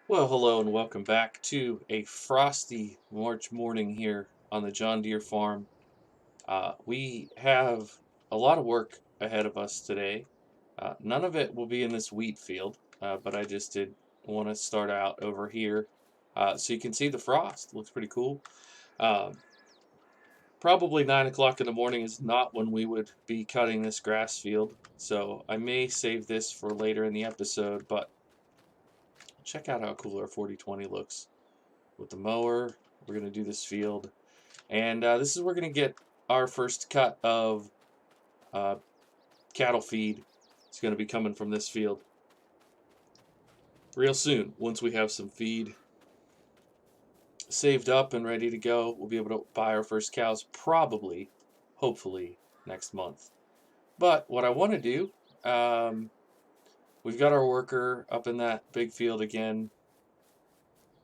Well, hello and welcome back to a frosty March morning here on the John Deere farm. We have a lot of work ahead of us today. None of it will be in this wheat field, but I just did want to start out over here so you can see the frost. Looks pretty cool. Um, Probably 9 o'clock in the morning is not when we would be cutting this grass field, so I may save this for later in the episode, but check out how cool our 4020 looks with the mower. We're going to do this field. And this is where we're going to get our first cut of uh, cattle feed. It's going to be coming from this field real soon. Once we have some feed saved up and ready to go, we'll be able to buy our first cows probably, hopefully, next month. But what I want to do, we've got our worker up in that big field again.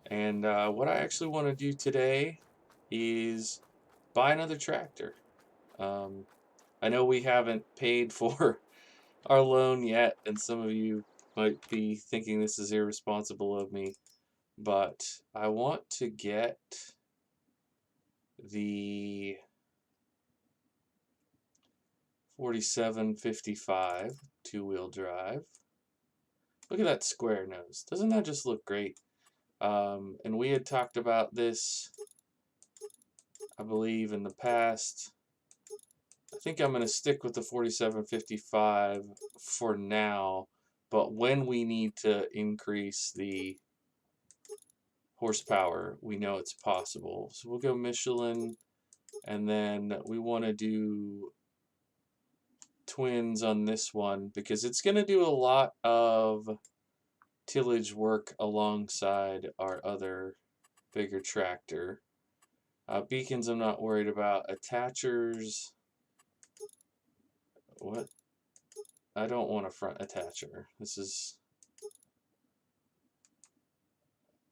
And what I actually want to do today is buy another tractor. Um, I know we haven't paid for our loan yet, and some of you might be thinking this is irresponsible of me, but I want to get the 4755 two-wheel drive. Look at that square nose. Doesn't that just look great? And we had talked about this, I believe, in the past. I think I'm going to stick with the 4755 for now, but when we need to increase the horsepower, we know it's possible. So we'll go Michelin, and then we want to do twins on this one because it's going to do a lot of tillage work alongside our other bigger tractor. Beacons I'm not worried about. Attachers, what? I don't want a front attacher. This is...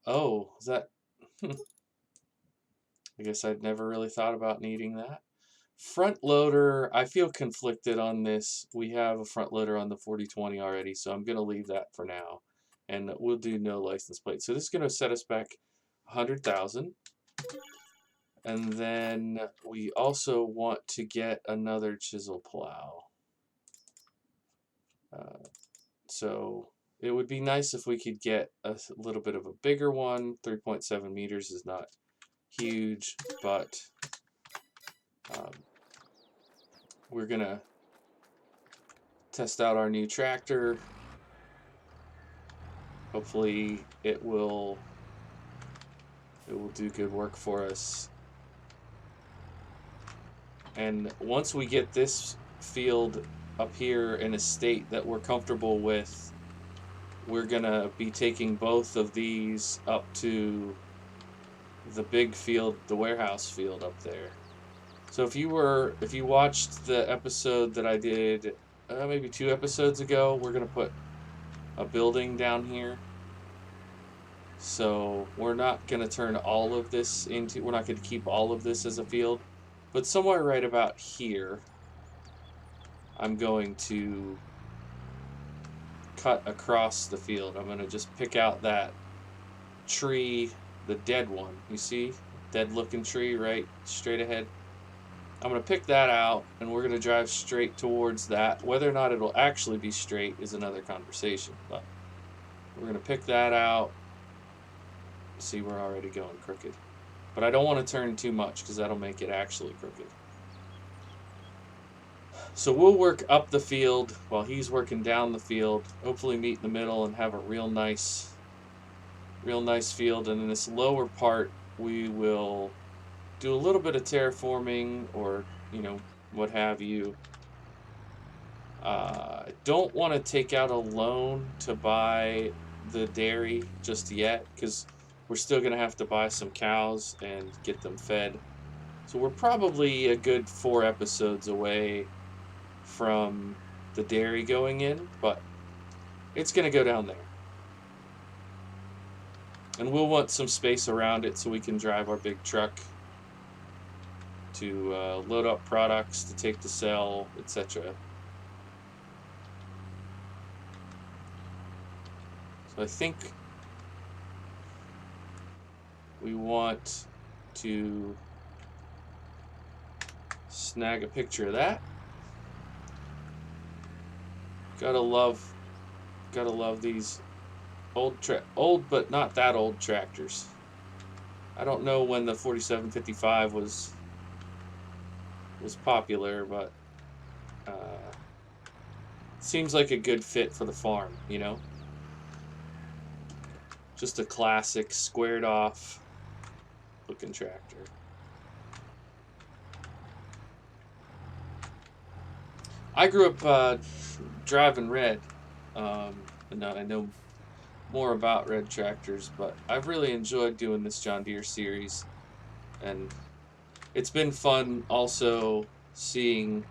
Oh, is that... I guess I'd never really thought about needing that. Front loader, I feel conflicted on this. We have a front loader on the 4020 already, so I'm going to leave that for now. And we'll do no license plate. So this is going to set us back 100,000. And then we also want to get another chisel plow. So it would be nice if we could get a little bit of a bigger one. 3.7 meters is not huge, but um, we're going to test out our new tractor. Hopefully it will do good work for us. And once we get this field up here in a state that we're comfortable with, we're gonna be taking both of these up to the big field, the warehouse field up there. So if you watched the episode that I did maybe 2 episodes ago, we're gonna put a building down here. So we're not going to turn all of this into, we're not going to keep all of this as a field, but somewhere right about here, I'm going to cut across the field. I'm going to just pick out that tree, the dead one. You see? Dead looking tree right straight ahead. I'm going to pick that out, and we're going to drive straight towards that. Whether or not it'll actually be straight is another conversation, but we're going to pick that out. See, we're already going crooked. But I don't want to turn too much because that'll make it actually crooked. So we'll work up the field while he's working down the field. Hopefully meet in the middle and have a real nice field. And in this lower part, we will do a little bit of terraforming or, what have you. I don't want to take out a loan to buy the dairy just yet because we're still going to have to buy some cows and get them fed. So we're probably a good 4 episodes away from the dairy going in, but it's going to go down there. And we'll want some space around it so we can drive our big truck to load up products to take to sell, etc. So I think we want to snag a picture of that. Gotta love these old but not that old tractors. I don't know when the 4755 was popular, but seems like a good fit for the farm, you know? Just a classic squared off looking tractor. I grew up driving red, and now I know more about red tractors, but I've really enjoyed doing this John Deere series, and it's been fun also seeing,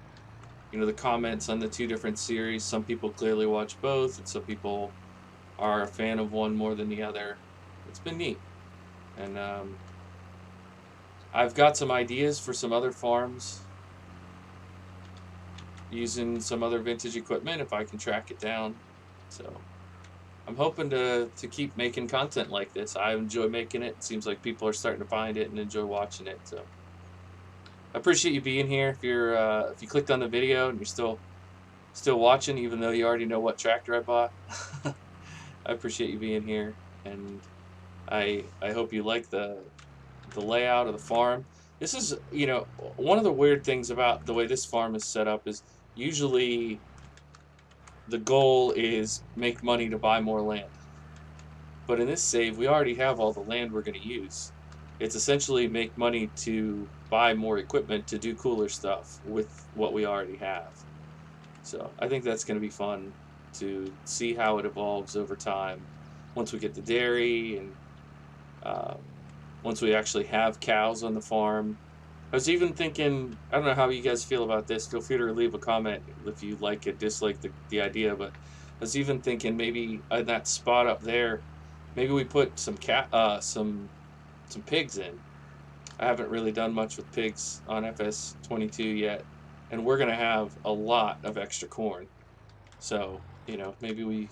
you know, the comments on the two different series. Some people clearly watch both, and some people are a fan of one more than the other. It's been neat, and I've got some ideas for some other farms using some other vintage equipment if I can track it down. So I'm hoping to keep making content like this. I enjoy making it. It seems like people are starting to find it and enjoy watching it. So I appreciate you being here. If you clicked on the video and you're still watching, even though you already know what tractor I bought, I appreciate you being here, and I hope you like the layout of the farm. This is, you know, one of the weird things about the way this farm is set up is usually the goal is make money to buy more land. But in this save, we already have all the land we're going to use. It's essentially make money to buy more equipment to do cooler stuff with what we already have. So I think that's going to be fun to see how it evolves over time once we get the dairy and once we actually have cows on the farm. I was even thinking, I don't know how you guys feel about this. Feel free to leave a comment if you like it, dislike the idea. But I was even thinking maybe in that spot up there, maybe we put some pigs in. I haven't really done much with pigs on FS22 yet, and we're gonna have a lot of extra corn. So, you know, maybe we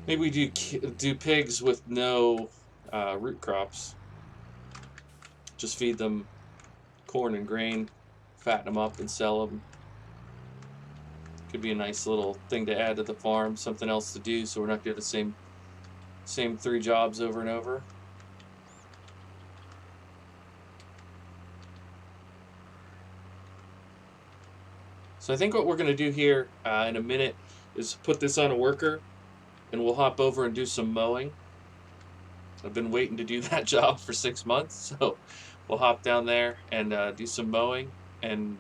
do pigs with no root crops. Just feed them corn and grain, fatten them up, and sell them. Could be a nice little thing to add to the farm, something else to do, so we're not doing the same 3 jobs over and over. So I think what we're going to do here in a minute is put this on a worker, and we'll hop over and do some mowing. I've been waiting to do that job for 6 months, so we'll hop down there and do some mowing. And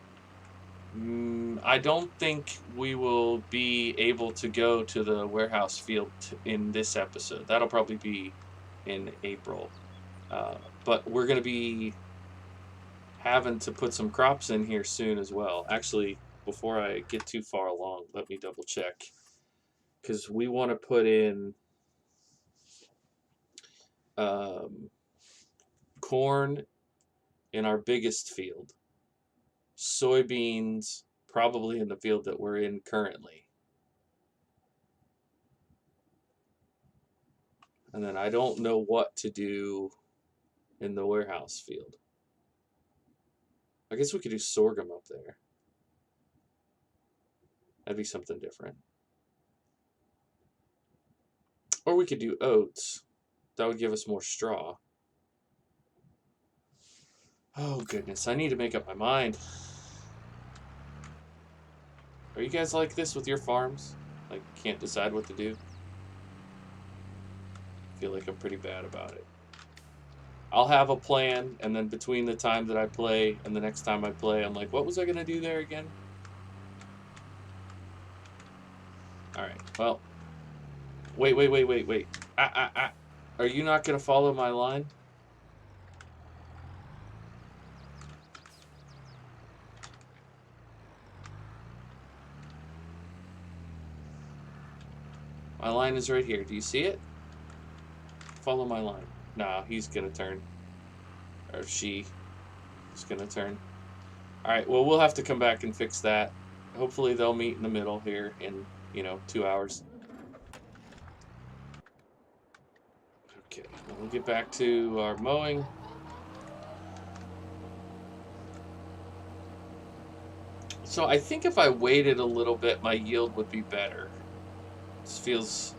I don't think we will be able to go to the warehouse field in this episode. That'll probably be in April. But we're going to be having to put some crops in here soon as well. Actually, before I get too far along, let me double check. Because we want to put in corn in our biggest field. Soybeans probably in the field that we're in currently. And then I don't know what to do in the warehouse field. I guess we could do sorghum up there. That'd be something different. Or we could do oats. That would give us more straw. Oh goodness, I need to make up my mind. Are you guys like this with your farms? Like, can't decide what to do? I feel like I'm pretty bad about it. I'll have a plan, and then between the time that I play and the next time I play, I'm like, what was I going to do there again? Alright, well. Wait. Are you not going to follow my line? My line is right here. Do you see it? Follow my line. No, he's going to turn. Or she is going to turn. Alright, well, we'll have to come back and fix that. Hopefully they'll meet in the middle here in, 2 hours. Okay, we'll get back to our mowing. So I think if I waited a little bit, my yield would be better. This feels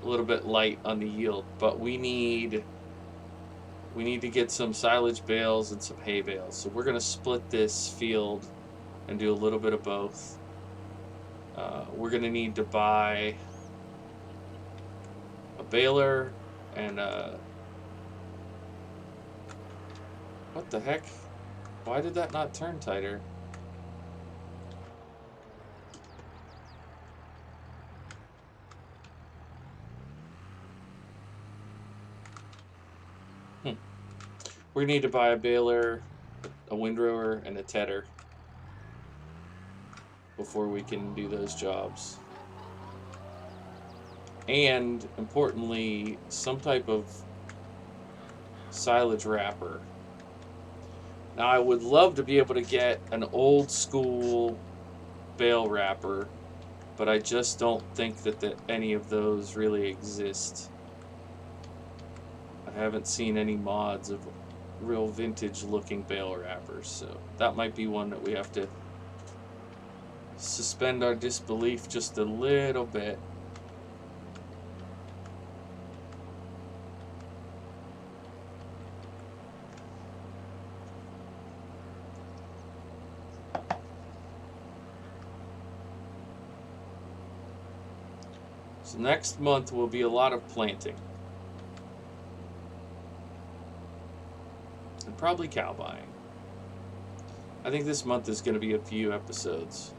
a little bit light on the yield, but we need to get some silage bales and some hay bales. So we're gonna split this field and do a little bit of both. We're gonna need to buy a baler and what the heck? Why did that not turn tighter? We're gonna need to buy a baler, a windrower, and a tedder before we can do those jobs. And importantly, some type of silage wrapper. Now I would love to be able to get an old school bale wrapper, but I just don't think that any of those really exist. I haven't seen any mods of real vintage looking bale wrappers, so that might be one that we have to suspend our disbelief just a little bit. So next month will be a lot of planting. And probably cow buying. I think this month is going to be a few episodes.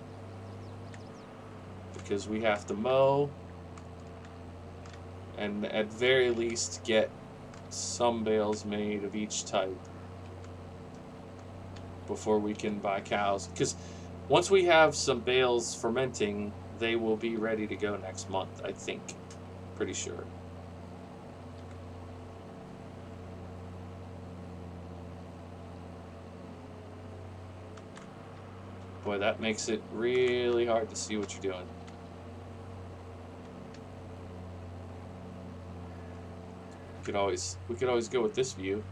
Because we have to mow and at very least get some bales made of each type before we can buy cows. Because once we have some bales fermenting, they will be ready to go next month, I think. Pretty sure. Boy, that makes it really hard to see what you're doing. We could always go with this view.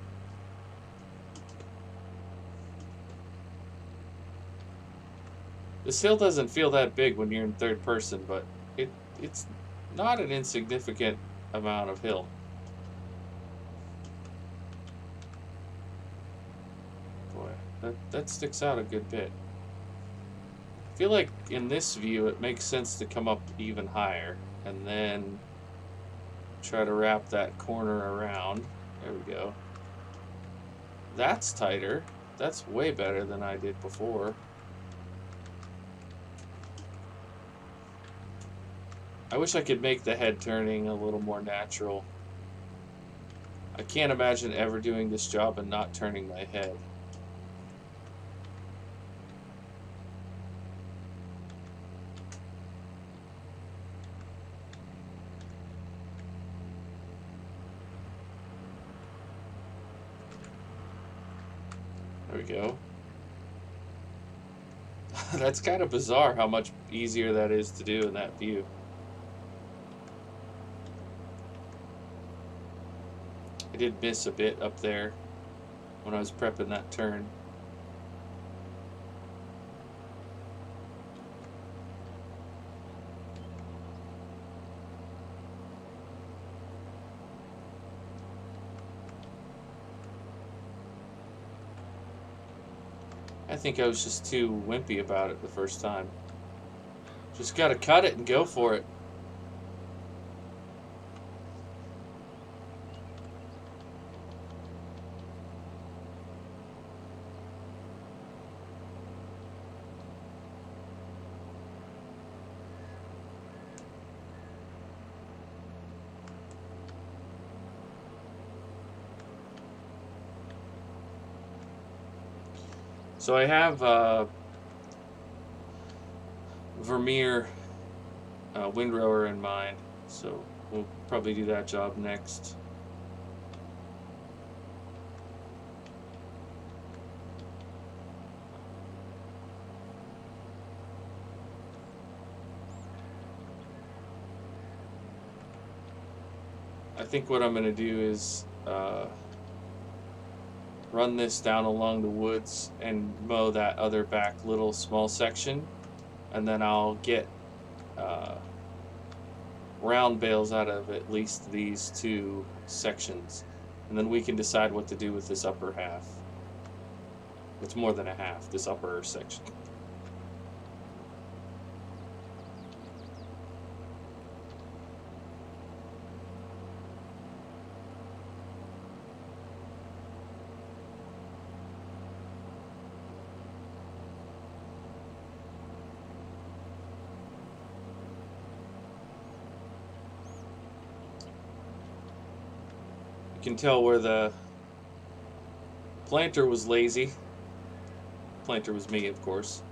This hill doesn't feel that big when you're in third person, but it's not an insignificant amount of hill. Boy, that sticks out a good bit. I feel like in this view it makes sense to come up even higher and then try to wrap that corner around. There we go. That's tighter. That's way better than I did before. I wish I could make the head turning a little more natural. I can't imagine ever doing this job and not turning my head. There we go. That's kind of bizarre how much easier that is to do in that view. I did miss a bit up there when I was prepping that turn. I think I was just too wimpy about it the first time. Just gotta cut it and go for it. So I have Vermeer windrower in mind, so we'll probably do that job next. I think what I'm going to do is run this down along the woods and mow that other back little small section, and then I'll get round bales out of at least these two sections, and then we can decide what to do with this upper half. It's more than a half, this upper section. You can tell where the planter was lazy. Planter was me, of course.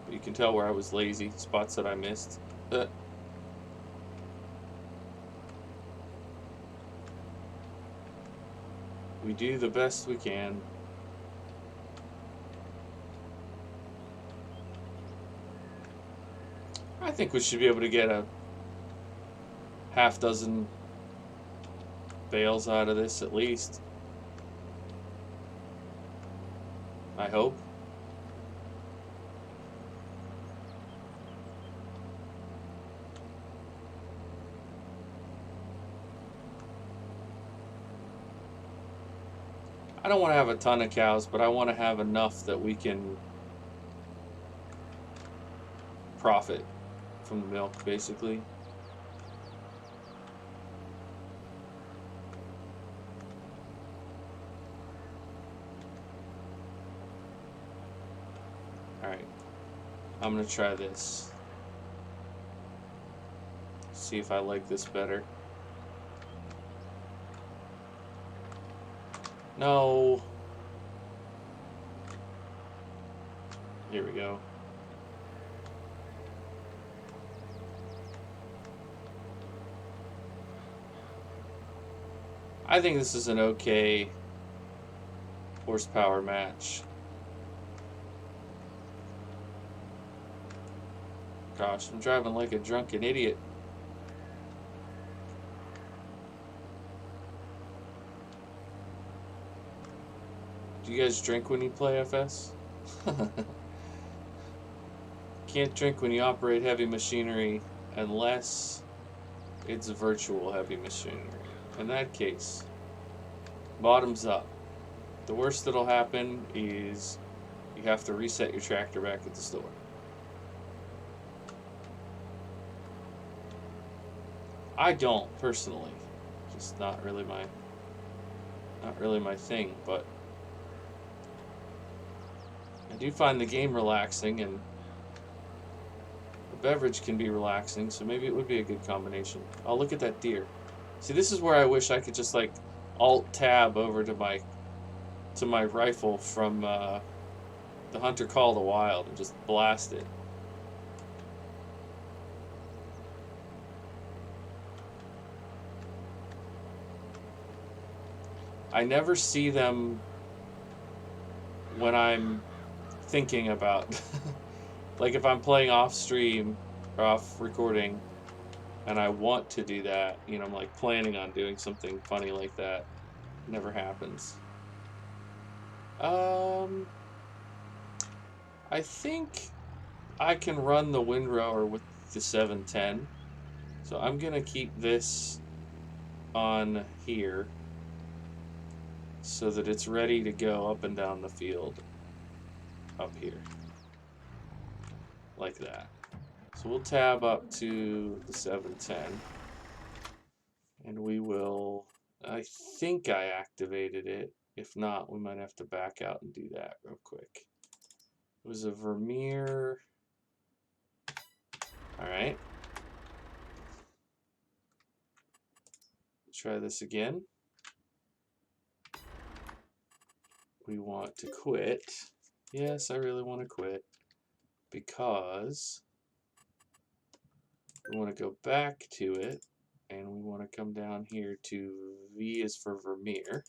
But you can tell where I was lazy, spots that I missed. We do the best we can. I think we should be able to get a half dozen bales out of this at least. I hope. I don't want to have a ton of cows, but I want to have enough that we can profit from the milk, basically. Alright, I'm going to try this. See if I like this better. No. Here we go. I think this is an okay horsepower match. Gosh, I'm driving like a drunken idiot. Do you guys drink when you play FS? Can't drink when you operate heavy machinery unless it's virtual heavy machinery. In that case, bottoms up. The worst that'll happen is you have to reset your tractor back at the store. I don't personally, just not really my thing, but I do find the game relaxing, and the beverage can be relaxing, so maybe it would be a good combination. Oh, look at that deer. See, this is where I wish I could just like alt-tab over to my rifle from the Hunter Call of the Wild and just blast it. I never see them when I'm thinking about like if I'm playing off stream or off recording and I want to do that, you know, I'm like planning on doing something funny like that. It never happens. I think I can run the Windrower with the 710. So I'm gonna keep this on here so that it's ready to go up and down the field up here like that. So we'll tab up to the 710 and we will, I think I activated it. If not, we might have to back out and do that real quick. It was a Vermeer. All right. Try this again. We want to quit. Yes, I really want to quit because we want to go back to it and we want to come down here to V is for Vermeer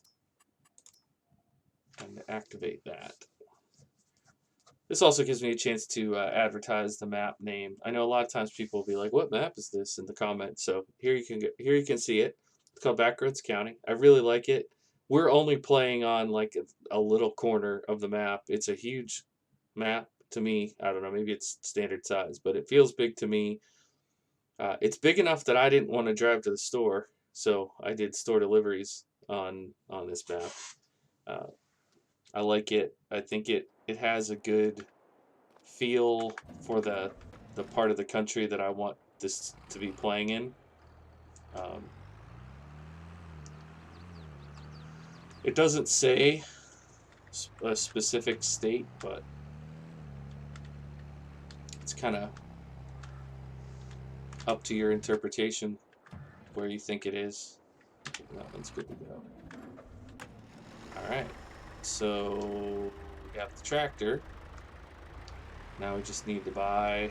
and activate that. This also gives me a chance to advertise the map name. I know a lot of times people will be like, "What map is this?" in the comments. So here you can see it. It's called Backroads County. I really like it. We're only playing on like a little corner of the map. It's a huge map to me. I don't know, maybe it's standard size, but it feels big to me. It's big enough that I didn't want to drive to the store, so I did store deliveries on this map. Uh, I like it. I think it has a good feel for the part of the country that I want this to be playing in. Um, it doesn't say a specific state, but it's kind of up to your interpretation where you think it is. That one's good to go. All right, so we got the tractor. Now we just need to buy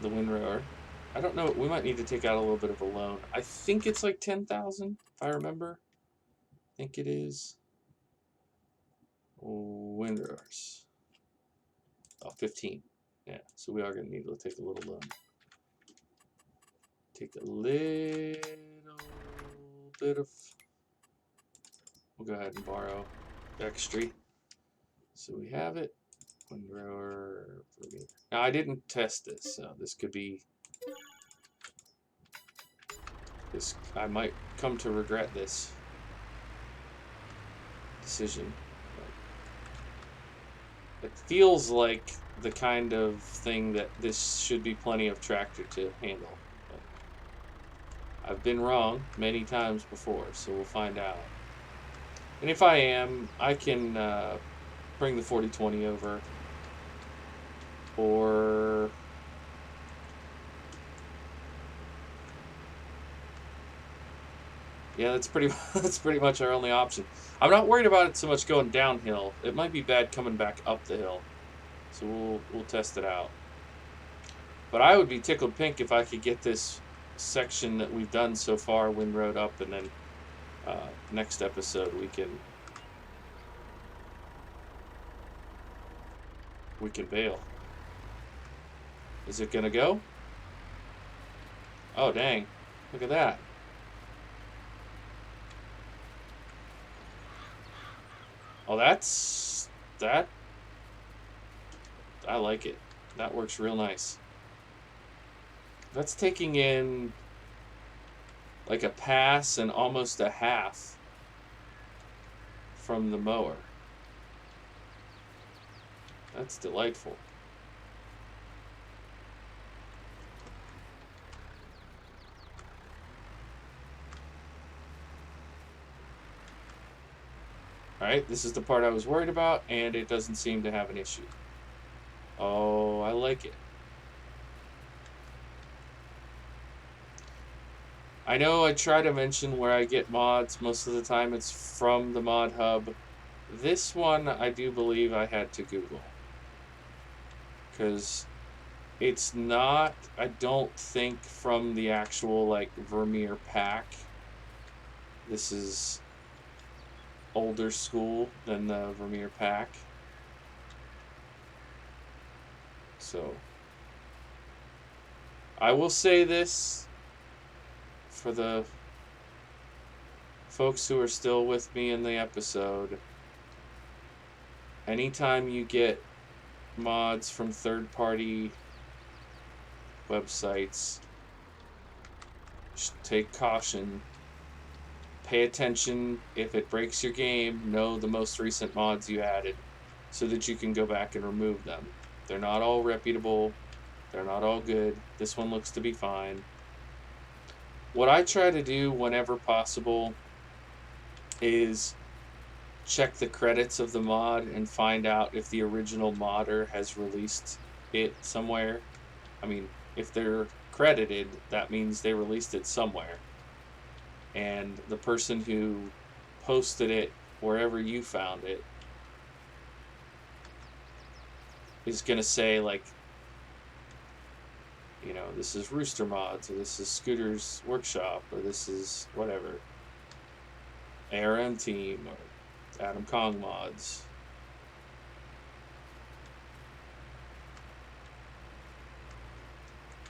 the windrower. I don't know. We might need to take out a little bit of a loan. I think it's like 10,000, if I remember. I think it is. Windrowers. Oh, 15. Yeah, so we are going to need to take a little loan. Take a little bit of... We'll go ahead and borrow extra. So we have it. Windrower. Now, I didn't test this, so this could be... I might come to regret this decision. It feels like the kind of thing that this should be plenty of tractor to handle. But I've been wrong many times before, so we'll find out. And if I am, I can bring the 4020 over, or yeah, that's pretty much our only option. I'm not worried about it so much going downhill. It might be bad coming back up the hill, so we'll test it out. But I would be tickled pink if I could get this section that we've done so far windrowed up, and then next episode we can bail. Is it gonna go? Oh dang! Look at that. Oh, that. I like it. That works real nice. That's taking in like a pass and almost a half from the mower. That's delightful. Alright, this is the part I was worried about, and it doesn't seem to have an issue. Oh, I like it. I know I try to mention where I get mods. Most of the time it's from the mod hub. This one I do believe I had to Google. Because it's not, I don't think, from the actual like Vermeer pack. This is older school than the Vermeer pack. So I will say this for the folks who are still with me in the episode. Anytime you get mods from third-party websites, take caution. Pay attention. If it breaks your game, know the most recent mods you added so that you can go back and remove them. They're not all reputable. They're not all good. This one looks to be fine. What I try to do whenever possible is check the credits of the mod and find out if the original modder has released it somewhere. I mean, if they're credited, that means they released it somewhere. And the person who posted it wherever you found it is going to say, like, you know, this is Rooster Mods, or this is Scooter's Workshop, or this is whatever, ARM Team, or Adam Kong Mods.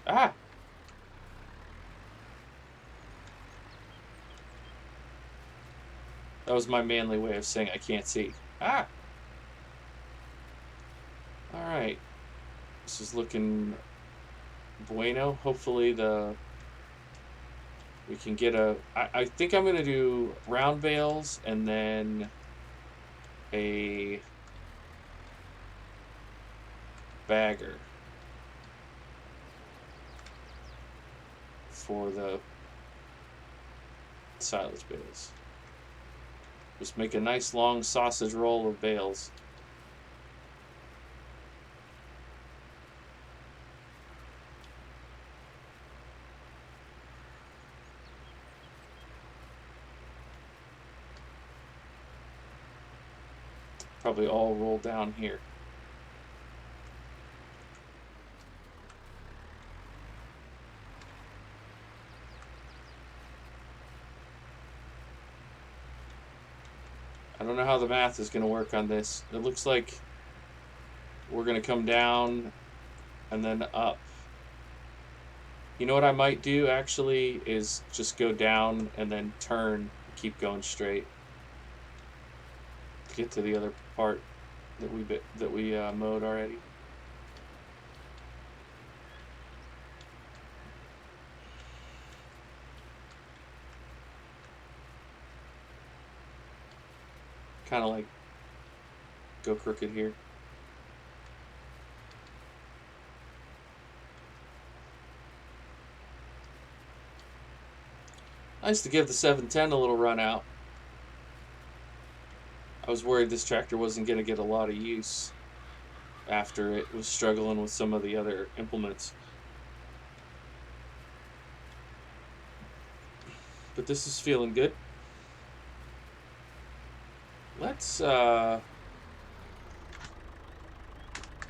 Ah! That was my manly way of saying I can't see. Ah! Alright. This is looking bueno. Hopefully we can get I think I'm going to do round bales and then a bagger for the silage bales. Just make a nice long sausage roll of bales. Probably all roll down here. I don't know how the math is going to work on this. It looks like we're going to come down and then up. You know what I might do actually is just go down and then turn, keep going straight to get to the other part that we mowed already. Kind of like go crooked here. Nice to give the 710 a little run out. I was worried this tractor wasn't going to get a lot of use after it was struggling with some of the other implements. But this is feeling good. Let's, I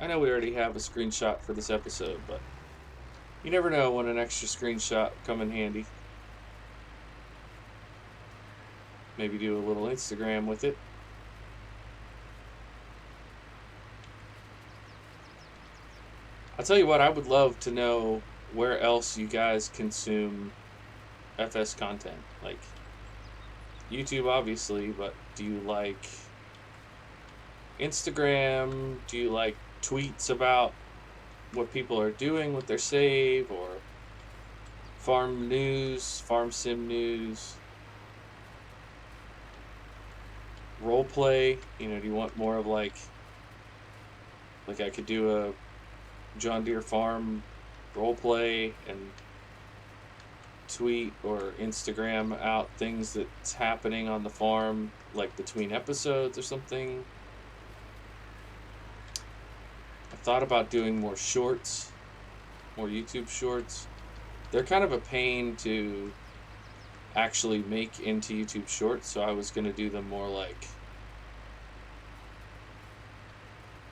know we already have a screenshot for this episode, but you never know when an extra screenshot come in handy. Maybe do a little Instagram with it. I'll tell you what, I would love to know where else you guys consume FS content. Like YouTube, obviously, but do you like Instagram? Do you like tweets about what people are doing with their save, or farm news, farm sim news, role play? You know, do you want more of like I could do a John Deere Farm role play and tweet or Instagram out things that's happening on the farm, like between episodes or something? I thought about doing more shorts, more YouTube shorts. They're kind of a pain to actually make into YouTube shorts, so I was going to do them more like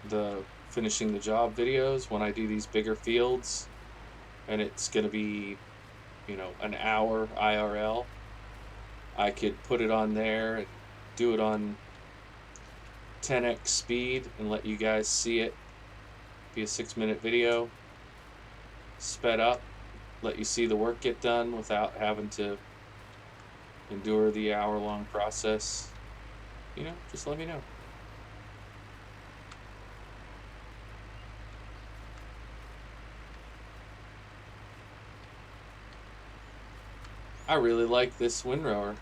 the finishing the job videos when I do these bigger fields, and it's going to be, you know, an hour IRL. I could put it on there and do it on 10x speed and let you guys see it. Be a 6-minute video, sped up, let you see the work get done without having to endure the hour-long process. You know, just let me know. I really like this windrower.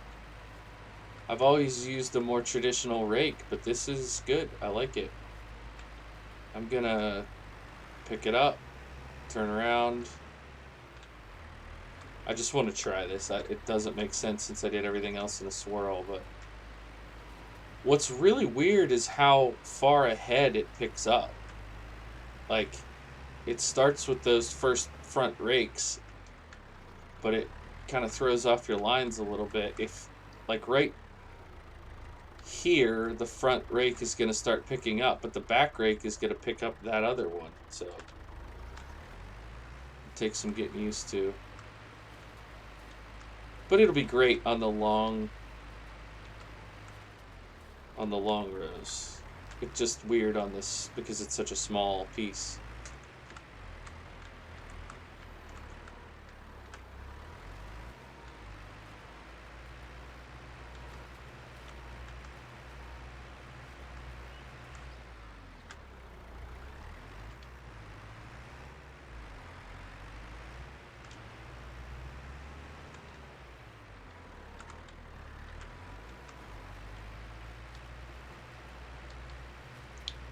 I've always used a more traditional rake, but this is good. I like it. I'm gonna pick it up, turn around. I just want to try this. It doesn't make sense since I did everything else in a swirl, but what's really weird is how far ahead it picks up. Like, it starts with those first front rakes, but it kind of throws off your lines a little bit. If, like, right here, the front rake is going to start picking up, but the back rake is going to pick up that other one. So it takes some getting used to. But it'll be great on the long rows. It's just weird on this because it's such a small piece.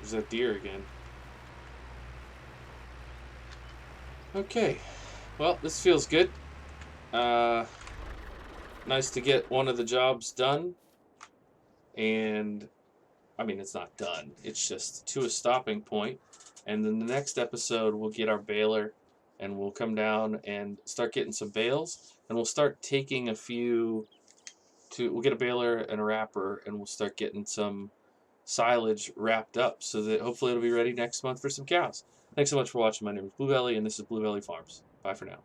There's that deer again. Okay, well, this feels good. Nice to get one of the jobs done. And, I mean, it's not done. It's just to a stopping point. And then the next episode, we'll get our baler and we'll come down and start getting some bales. And we'll start taking a few we'll get a baler and a wrapper, and we'll start getting some silage wrapped up so that hopefully it'll be ready next month for some cows. Thanks so much for watching. My name is Blue Belly, and this is Blue Belly Farms. Bye for now.